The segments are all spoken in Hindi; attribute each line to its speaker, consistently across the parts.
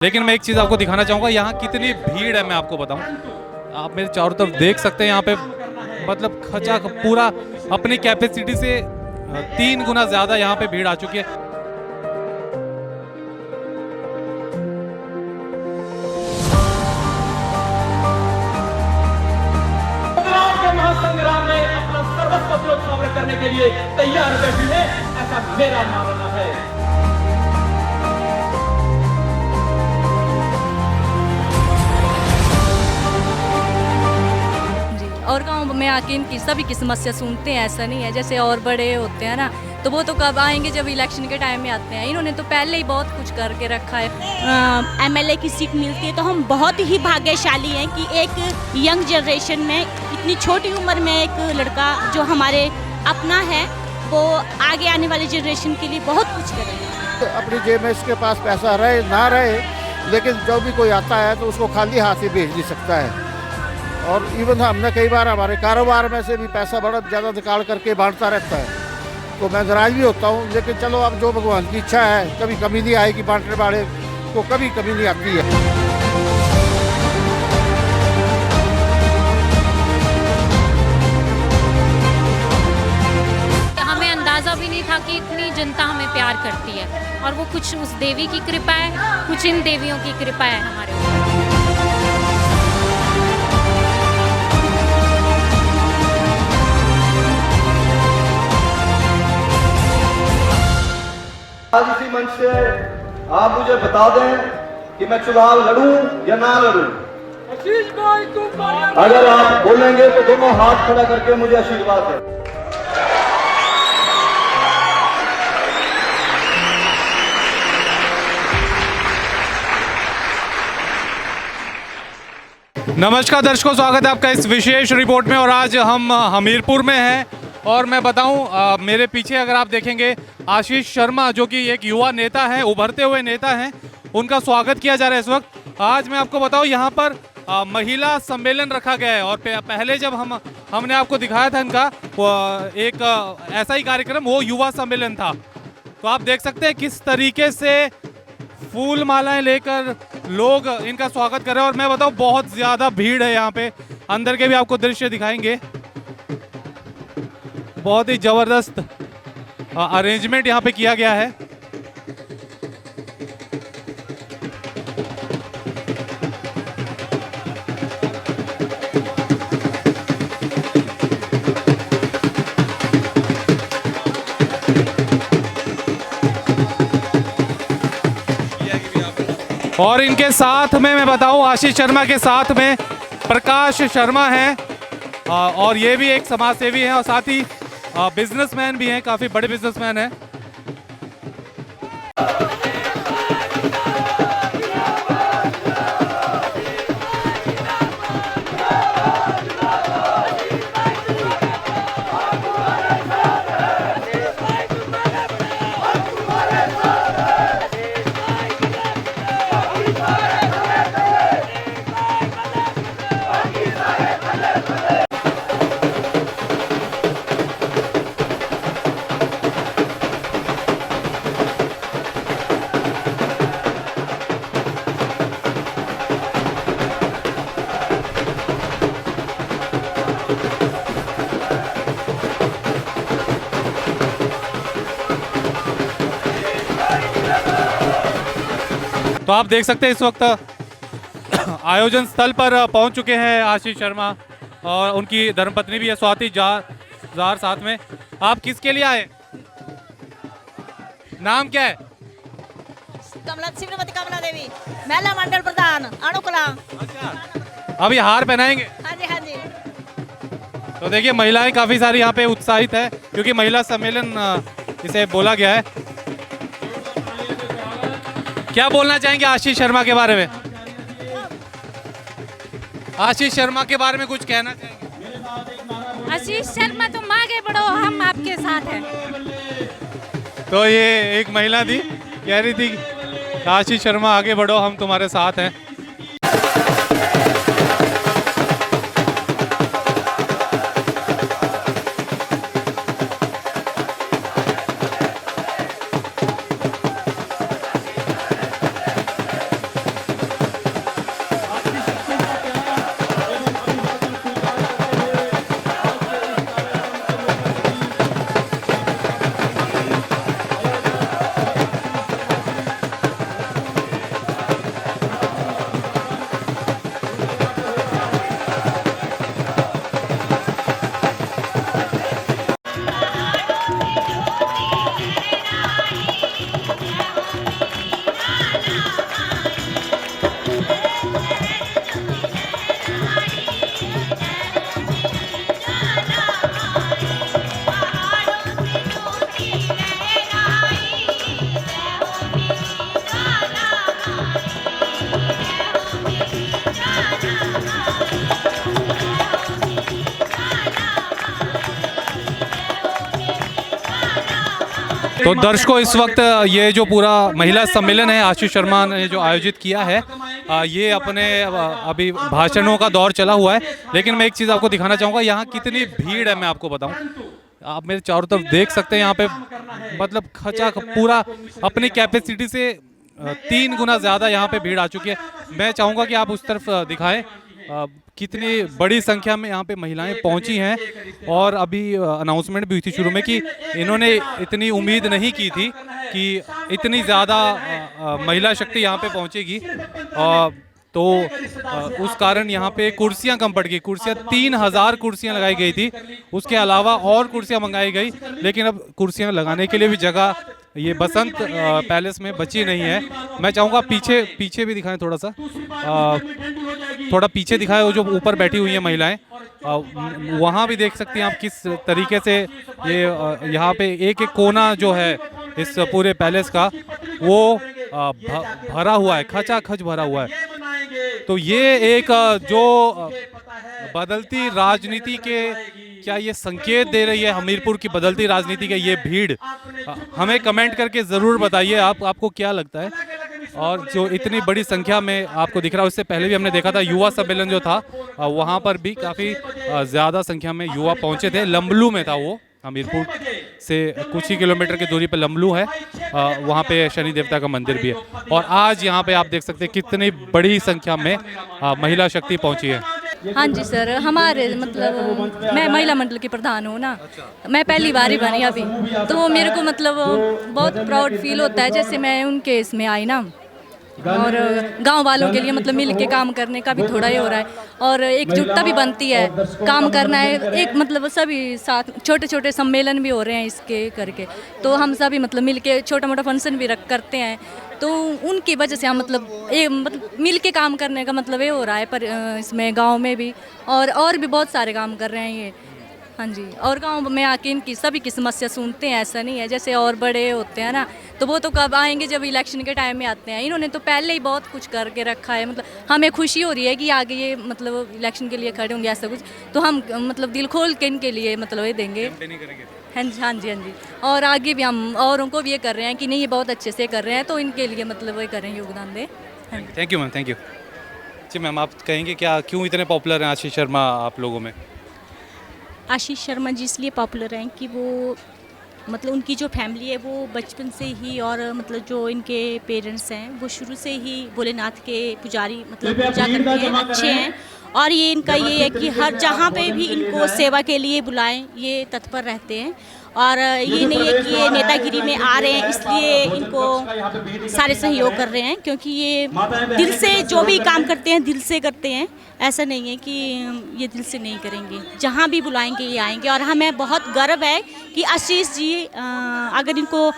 Speaker 1: लेकिन मैं एक चीज़ आपको दिखाना चाहूँगा, यहाँ कितनी भीड़ है मैं आपको बताऊँ। आप मेरे चारों तरफ देख सकते हैं, यहाँ पे मतलब खचा पूरा अपनी कैपेसिटी से 3 गुना ज़्यादा यहाँ पे भीड़ आ चुकी है।
Speaker 2: महासंग्राम में अपना सर्वस्व न्यौछावर करने के लिए तैयार बैठी है, ऐसा मेरा मानना है।
Speaker 3: और गांव में आके इनकी सभी की समस्या सुनते हैं, ऐसा नहीं है जैसे और बड़े होते हैं ना, तो वो तो कब आएंगे जब इलेक्शन के टाइम में आते हैं। इन्होंने तो पहले ही बहुत कुछ करके रखा है।
Speaker 4: एमएलए की सीट मिलती है तो हम बहुत ही भाग्यशाली हैं कि एक यंग जनरेशन में इतनी छोटी उम्र में एक लड़का जो हमारे अपना है वो आगे आने वाले जनरेशन के लिए बहुत कुछ करेगा।
Speaker 5: अपनी जेब में इसके पास पैसा रहे ना रहे, लेकिन जो भी कोई आता है तो उसको खाली हाथ ही भेज नहीं सकता है। और इवन हमने कई बार हमारे कारोबार में से भी पैसा बड़ा ज़्यादा निकाल करके बांटता रहता है, तो मैं नाराज भी होता हूँ। लेकिन चलो, अब जो भगवान की इच्छा है, कभी कमी नहीं आएगी, बांटने वाले को कभी कमी नहीं आती है।
Speaker 6: हमें अंदाज़ा भी नहीं था कि इतनी जनता हमें प्यार करती है, और वो कुछ उस देवी की कृपा है, कुछ इन देवियों की कृपा है हमारे ऊपर।
Speaker 7: आज इसी मंच से आप मुझे बता दें कि मैं चुनाव लड़ूं या ना लड़ूं। अगर आप बोलेंगे तो दोनों हाथ खड़ा करके मुझे आशीर्वाद दें।
Speaker 1: नमस्कार दर्शकों, स्वागत है आपका इस विशेष रिपोर्ट में। और आज हम हमीरपुर में हैं और मैं बताऊं, मेरे पीछे अगर आप देखेंगे, आशीष शर्मा जो कि एक युवा नेता हैं, उभरते हुए नेता हैं, उनका स्वागत किया जा रहा है इस वक्त। आज मैं आपको बताऊं, यहाँ पर महिला सम्मेलन रखा गया है। और पहले जब हमने आपको दिखाया था इनका एक ऐसा ही कार्यक्रम, वो युवा सम्मेलन था। तो आप देख सकते हैं किस तरीके से फूल मालाएं लेकर लोग इनका स्वागत कर रहे हैं। और मैं बताऊं, बहुत ज़्यादा भीड़ है यहाँ पे। अंदर के भी आपको दृश्य दिखाएंगे। बहुत ही ज़बरदस्त अरेंजमेंट यहाँ पे किया गया है। और इनके साथ में मैं बताऊं, आशीष शर्मा के साथ में प्रकाश शर्मा हैं, और ये भी एक समाज सेवी हैं और साथ ही बिजनेसमैन भी हैं, काफ़ी बड़े बिजनेसमैन हैं। तो आप देख सकते हैं इस वक्त आयोजन स्थल पर पहुंच चुके हैं आशीष शर्मा और उनकी धर्मपत्नी भी है स्वाति जार साथ में। आप किसके लिए आए? नाम क्या है?
Speaker 4: श्रीमती कमला देवी, महिला मंडल प्रधान अणुकला।
Speaker 1: अच्छा, अभी हार पहनाएंगे?
Speaker 4: हाँ जी, हाँ जी।
Speaker 1: तो देखिए, महिलाएं काफी सारी यहाँ पे उत्साहित है, क्योंकि महिला सम्मेलन इसे बोला गया है। क्या बोलना चाहेंगे आशीष शर्मा के बारे में? आशीष शर्मा के बारे में कुछ कहना चाहेंगे?
Speaker 6: आशीष शर्मा, तुम आगे बढ़ो, हम आपके साथ हैं।
Speaker 1: तो ये एक महिला थी, कह रही थी आशीष शर्मा आगे बढ़ो, हम तुम्हारे साथ हैं। तो दर्शकों, इस वक्त ये जो पूरा महिला सम्मेलन है आशीष शर्मा ने जो आयोजित किया है, ये अपने अभी भाषणों का दौर चला हुआ है। लेकिन मैं एक चीज़ आपको दिखाना चाहूँगा, यहाँ कितनी भीड़ है मैं आपको बताऊँ। आप मेरे चारों तरफ देख सकते हैं, यहाँ पे मतलब खचा पूरा अपनी कैपेसिटी से 3 गुना ज़्यादा यहाँ पे भीड़ आ चुकी है। मैं चाहूँगा कि आप उस तरफ दिखाएं कितनी बड़ी संख्या में यहाँ पे महिलाएं पहुंची हैं। और अभी अनाउंसमेंट भी हुई थी शुरू में कि इन्होंने इतनी उम्मीद नहीं की थी कि इतनी ज़्यादा महिला शक्ति यहाँ पे पहुंचेगी। तो उस कारण यहाँ पे कुर्सियाँ कम पड़ गई। कुर्सियाँ 3000 कुर्सियाँ लगाई गई थी, उसके अलावा और कुर्सियाँ मंगाई गई, लेकिन अब कुर्सियाँ लगाने के लिए भी जगह ये बसंत पैलेस में बची नहीं है। मैं चाहूँगा पीछे भी दिखाएं, थोड़ा पीछे दिखाएं, वो जो ऊपर बैठी हुई हैं महिलाएं, वहाँ भी देख सकती हैं आप किस तरीके से ये यहाँ पे एक एक कोना जो है इस पूरे पैलेस का वो भरा हुआ है, खचाखच भरा हुआ है। तो ये एक जो बदलती राजनीति के क्या ये संकेत दे रही है, हमीरपुर की बदलती राजनीति के ये भीड़, हमें कमेंट करके ज़रूर बताइए आपको क्या लगता है। और जो इतनी बड़ी संख्या में आपको दिख रहा है, उससे पहले भी हमने देखा था युवा सम्मेलन जो था, वहाँ पर भी काफ़ी ज़्यादा संख्या में युवा पहुँचे थे। लम्बलू में था वो, हमीरपुर से कुछ ही किलोमीटर की दूरी पर लम्बलू है, वहाँ पे शनि देवता का मंदिर भी है। और आज यहाँ पे आप देख सकते हैं कितनी बड़ी संख्या में महिला शक्ति पहुँची है।
Speaker 3: हाँ जी सर, हमारे मतलब मैं महिला मंडल की प्रधान हूँ ना। मैं पहली बार ही बनी अभी, तो मेरे को मतलब बहुत प्राउड फील होता है जैसे मैं उनके इसमें आई ना। और गांव वालों के लिए मतलब मिल के काम करने का भी थोड़ा ही हो रहा है, और एकजुटता भी बनती है, काम करना है एक मतलब सभी साथ। छोटे छोटे सम्मेलन भी हो रहे हैं इसके करके, तो हम सभी मतलब मिल के छोटा मोटा फंक्शन भी करते हैं। तो उनकी वजह से हम मतलब मिल के काम करने का मतलब ये हो रहा है। पर इसमें गांव में भी और भी बहुत सारे काम कर रहे हैं ये। हाँ जी, और गांव में आके इनकी सभी की समस्या सुनते हैं, ऐसा नहीं है जैसे और बड़े होते हैं ना, तो वो तो कब आएंगे जब इलेक्शन के टाइम में आते हैं। इन्होंने तो पहले ही बहुत कुछ करके रखा है, मतलब हमें खुशी हो रही है कि आगे ये मतलब इलेक्शन के लिए खड़े होंगे ऐसा कुछ, तो हम मतलब दिल खोल के इनके लिए मतलब ये देंगे। हाँ जी हाँ जी हाँ जी। और आगे भी हम औरों को भी ये कर रहे हैं कि नहीं ये बहुत अच्छे से कर रहे हैं, तो इनके लिए मतलब वही करें, योगदान दें।
Speaker 1: Thank you ma'am, thank you. जी मैम, आप कहेंगे क्या क्यों इतने पॉपुलर हैं आशीष शर्मा आप लोगों में?
Speaker 4: आशीष शर्मा जी इसलिए पॉपुलर हैं कि वो मतलब उनकी जो फैमिली है वो बचपन से ही, और मतलब जो इनके पेरेंट्स हैं वो शुरू से ही भोलेनाथ के पुजारी मतलब पूजा करते हैं, अच्छे हैं। और ये इनका ये है कि हर जहाँ पे भी इनको सेवा के लिए बुलाएं ये तत्पर रहते हैं। और ये नहीं है कि ये नेतागिरी में आ रहे हैं इसलिए इनको सारे सहयोग कर रहे हैं, क्योंकि ये दिल से जो भी काम करते हैं दिल से करते हैं। ऐसा नहीं है कि ये दिल से नहीं करेंगे, जहाँ भी बुलाएंगे ये आएंगे। और हमें बहुत गर्व है कि आशीष जी अगर इनको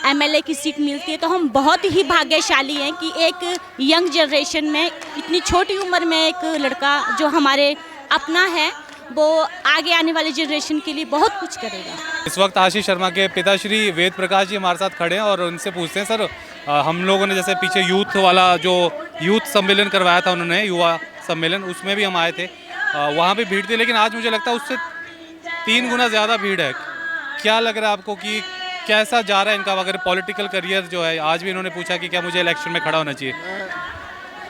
Speaker 4: एमएलए की सीट मिलती है तो हम बहुत ही भाग्यशाली हैं कि एक यंग जनरेशन में इतनी छोटी उम्र में एक लड़का जो हमारे अपना है वो आगे आने वाली जनरेशन के लिए बहुत कुछ करेगा।
Speaker 1: इस वक्त आशीष शर्मा के पिताश्री वेद प्रकाश जी हमारे साथ खड़े हैं और उनसे पूछते हैं, सर हम लोगों ने जैसे पीछे यूथ वाला जो यूथ सम्मेलन करवाया था उन्होंने, युवा सम्मेलन, उसमें भी हम आए थे, वहाँ भी भीड़ थी, लेकिन आज मुझे लगता है उससे 3 गुना ज़्यादा भीड़ है। क्या लग रहा है आपको कि कैसा जा रहा है इनका अगर पॉलिटिकल करियर जो है? आज भी इन्होंने पूछा कि क्या मुझे इलेक्शन में खड़ा होना चाहिए।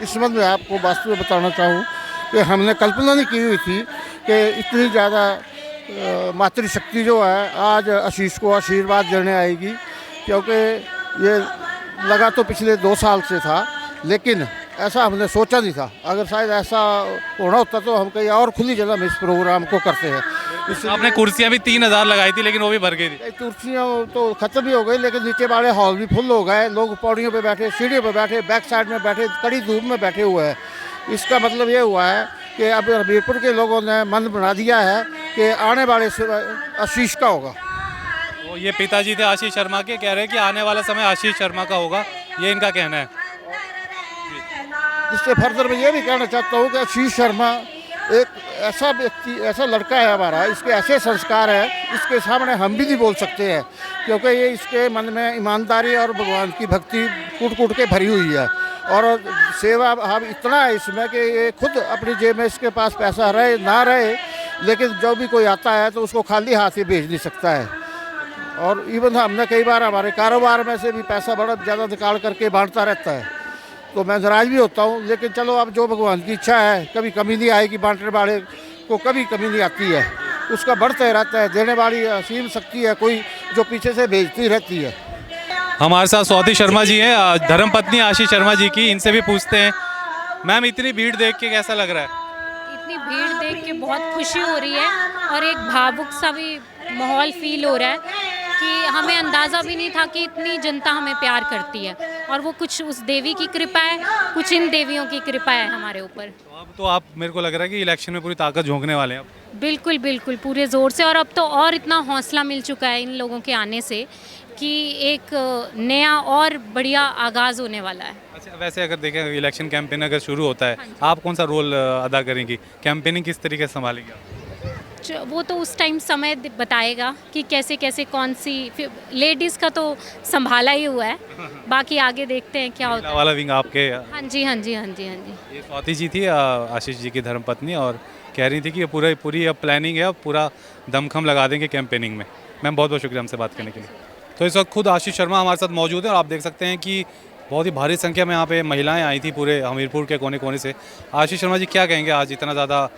Speaker 5: इस संबंध में आपको वास्तव में बताना चाहूँ कि हमने कल्पना नहीं की हुई थी कि इतनी ज़्यादा मातृशक्ति जो है आज आशीष को आशीर्वाद देने आएगी, क्योंकि ये लगा तो पिछले 2 साल से था, लेकिन ऐसा हमने सोचा नहीं था। अगर शायद ऐसा होना होता तो हम कहीं और खुली जगह में इस प्रोग्राम को करते हैं।
Speaker 1: आपने कुर्सियाँ भी 3000 लगाई थी, लेकिन वो भी भर गई थी।
Speaker 5: कुर्सियाँ तो खत्म ही हो गई, लेकिन नीचे वाले हॉल भी फुल हो गए। लोग पौड़ियों पे बैठे, सीढ़ियों पे बैठे, बैक साइड में बैठे, कड़ी धूप में बैठे हुए हैं। इसका मतलब ये हुआ है कि अब हमीरपुर के लोगों ने मन बना दिया है कि आने वाले आशीष का होगा।
Speaker 1: वो ये पिताजी थे आशीष शर्मा के, कह रहे हैं कि आने वाला समय आशीष शर्मा का होगा, ये इनका कहना है।
Speaker 5: इससे फर्दर मैं ये भी कहना चाहता हूँ कि आशीष शर्मा एक ऐसा व्यक्ति, ऐसा लड़का है हमारा, इसके ऐसे संस्कार है, इसके सामने हम भी नहीं बोल सकते हैं, क्योंकि ये इसके मन में ईमानदारी और भगवान की भक्ति कूट कूट के भरी हुई है। और सेवा भाव इतना है इसमें कि ये खुद अपनी जेब में इसके पास पैसा रहे ना रहे, लेकिन जब भी कोई आता है तो उसको खाली हाथ ही भेज नहीं सकता है। और इवन हमने कई बार हमारे कारोबार में से भी पैसा बड़ा ज़्यादा निकाल करके बांटता रहता है, तो मैं नाराज भी होता हूँ। लेकिन चलो, अब जो भगवान की इच्छा है, कभी कमी नहीं आएगी। बांटने वाले को कभी कमी नहीं आती है, उसका बढ़ते रहता है। देने वाली असीम शक्ति है कोई जो पीछे से भेजती रहती है।
Speaker 1: हमारे साथ स्वाति शर्मा जी हैं, धर्मपत्नी आशीष शर्मा जी की। इनसे भी पूछते हैं, मैम इतनी भीड़ देख के कैसा लग रहा है?
Speaker 6: इतनी भीड़ देख के बहुत खुशी हो रही है और एक भावुक सा भी माहौल फील हो रहा है कि हमें अंदाज़ा भी नहीं था कि इतनी जनता हमें प्यार करती है, और वो कुछ उस देवी की कृपा है, कुछ इन देवियों की कृपा है हमारे ऊपर।
Speaker 1: अब तो आप, मेरे को लग रहा है कि इलेक्शन में पूरी ताकत झोंकने वाले हैं आप।
Speaker 6: बिल्कुल बिल्कुल, पूरे ज़ोर से। और अब तो और इतना हौसला मिल चुका है इन लोगों के आने से कि एक नया और बढ़िया आगाज़ होने वाला है।
Speaker 1: अच्छा, वैसे अगर देखें इलेक्शन कैंपेन अगर शुरू होता है, आप कौन सा रोल अदा करेंगी? कैंपेनिंग किस तरीके से संभालेंगे आप?
Speaker 6: वो तो उस टाइम समय बताएगा कि कैसे कैसे कौन सी। लेडीज़ का तो संभाला ही हुआ है, बाकी आगे देखते हैं क्या होता है।
Speaker 1: वाला विंग आपके।
Speaker 6: हाँ जी हाँ जी हाँ जी हाँ जी।
Speaker 1: ये स्वाति जी थी, आशीष जी की धर्मपत्नी, और कह रही थी कि ये पूरी अब प्लानिंग है, अब पूरा दमखम लगा देंगे कैंपेनिंग में। मैम बहुत बहुत शुक्रिया हमसे बात करने के लिए। तो इस वक्त खुद आशीष शर्मा हमारे साथ मौजूद है, और आप देख सकते हैं कि बहुत ही भारी संख्या में यहाँ पे महिलाएं आई थी पूरे हमीरपुर के कोने कोने से। आशीष शर्मा जी, क्या कहेंगे, आज इतना ज़्यादा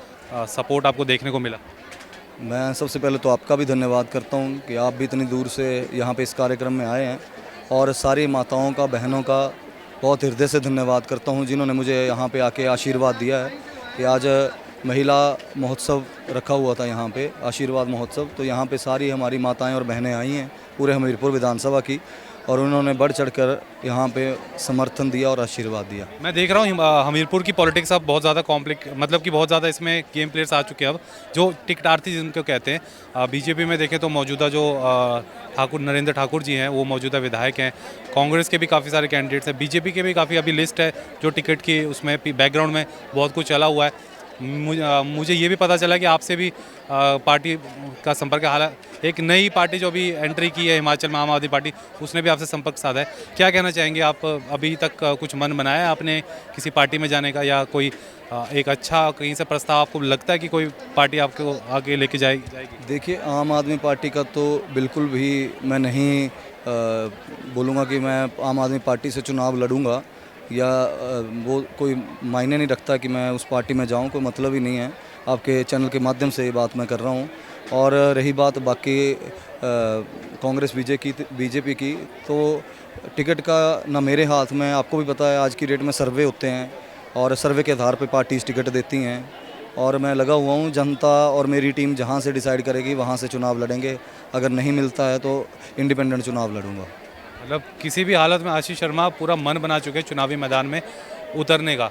Speaker 1: सपोर्ट आपको देखने को मिला?
Speaker 8: मैं सबसे पहले तो आपका भी धन्यवाद करता हूँ कि आप भी इतनी दूर से यहाँ पे इस कार्यक्रम में आए हैं, और सारी माताओं का, बहनों का बहुत हृदय से धन्यवाद करता हूँ जिन्होंने मुझे यहाँ पे आके आशीर्वाद दिया है कि आज महिला महोत्सव रखा हुआ था यहाँ पे, आशीर्वाद महोत्सव। तो यहाँ पे सारी हमारी माताएं और बहनें आई हैं पूरे हमीरपुर विधानसभा की, और उन्होंने बढ़ चढ़कर यहाँ पे समर्थन दिया और आशीर्वाद दिया।
Speaker 1: मैं देख रहा हूँ हमीरपुर की पॉलिटिक्स अब बहुत ज़्यादा मतलब कि बहुत ज़्यादा इसमें गेम प्लेयर्स आ चुके हैं अब, जो टिकटार्थी जिनको कहते हैं। बीजेपी में देखें तो मौजूदा जो ठाकुर नरेंद्र ठाकुर जी हैं, वो मौजूदा विधायक हैं। कांग्रेस के भी काफ़ी सारे कैंडिडेट्स हैं, बीजेपी के भी काफ़ी अभी लिस्ट है जो टिकट की, उसमें बैकग्राउंड में बहुत कुछ चला हुआ है। मुझे ये भी पता चला कि आपसे भी पार्टी का संपर्क है। हालांकि एक नई पार्टी जो अभी एंट्री की है हिमाचल में, आम आदमी पार्टी, उसने भी आपसे संपर्क साधा है। क्या कहना चाहेंगे आप? अभी तक कुछ मन बनाया है आपने किसी पार्टी में जाने का, या कोई एक अच्छा कहीं से प्रस्ताव आपको लगता है कि कोई पार्टी आपको आगे लेके जाएगी?
Speaker 8: देखिए, आम आदमी पार्टी का तो बिल्कुल भी मैं नहीं बोलूँगा कि मैं आम आदमी पार्टी से चुनाव लड़ूँगा, या वो कोई मायने नहीं रखता कि मैं उस पार्टी में जाऊं, कोई मतलब ही नहीं है। आपके चैनल के माध्यम से ये बात मैं कर रहा हूं। और रही बात बाकी कांग्रेस बीजेपी की, तो टिकट का ना मेरे हाथ में। आपको भी पता है आज की डेट में सर्वे होते हैं, और सर्वे के आधार पर पार्टीज टिकट देती हैं, और मैं लगा हुआ हूं। जनता और मेरी टीम जहां से डिसाइड करेगी वहां से चुनाव लड़ेंगे। अगर नहीं मिलता है तो इंडिपेंडेंट चुनाव लड़ूंगा।
Speaker 1: मतलब किसी भी हालत में आशीष शर्मा पूरा मन बना चुके हैं चुनावी मैदान में उतरने का।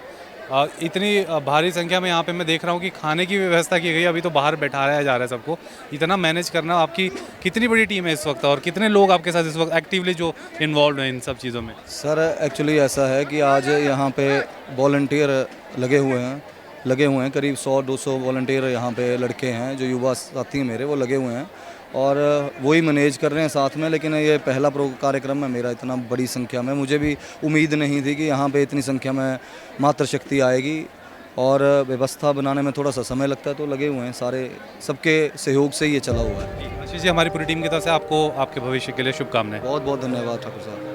Speaker 1: इतनी भारी संख्या में यहाँ पे मैं देख रहा हूँ कि खाने की व्यवस्था की गई, अभी तो बाहर बैठाया जा रहा है सबको। इतना मैनेज करना, आपकी कितनी बड़ी टीम है इस वक्त, और कितने लोग आपके साथ इस वक्त एक्टिवली जो इन्वॉल्व हैं इन सब चीज़ों में?
Speaker 8: सर, एक्चुअली ऐसा है कि आज यहाँ पे वॉलंटियर लगे हुए हैं करीब 100-200 वॉलंटियर यहाँ पे लड़के हैं जो युवा साथी हैं मेरे, वो लगे हुए हैं, और वही मैनेज कर रहे हैं साथ में। लेकिन ये पहला कार्यक्रम है मेरा इतना बड़ी संख्या में। मुझे भी उम्मीद नहीं थी कि यहाँ पे इतनी संख्या में मातृशक्ति आएगी, और व्यवस्था बनाने में थोड़ा सा समय लगता है, तो लगे हुए हैं सारे, सबके सहयोग से ये चला हुआ है।
Speaker 1: आशीष जी, हमारी पूरी टीम की तरफ से आपको आपके भविष्य के लिए शुभकामनाएं।
Speaker 8: बहुत बहुत धन्यवाद ठाकुर साहब।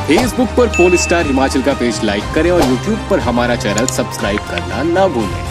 Speaker 9: फेसबुक पर पोल स्टार हिमाचल का पेज लाइक करें और यूट्यूब पर हमारा चैनल सब्सक्राइब करना ना भूलें।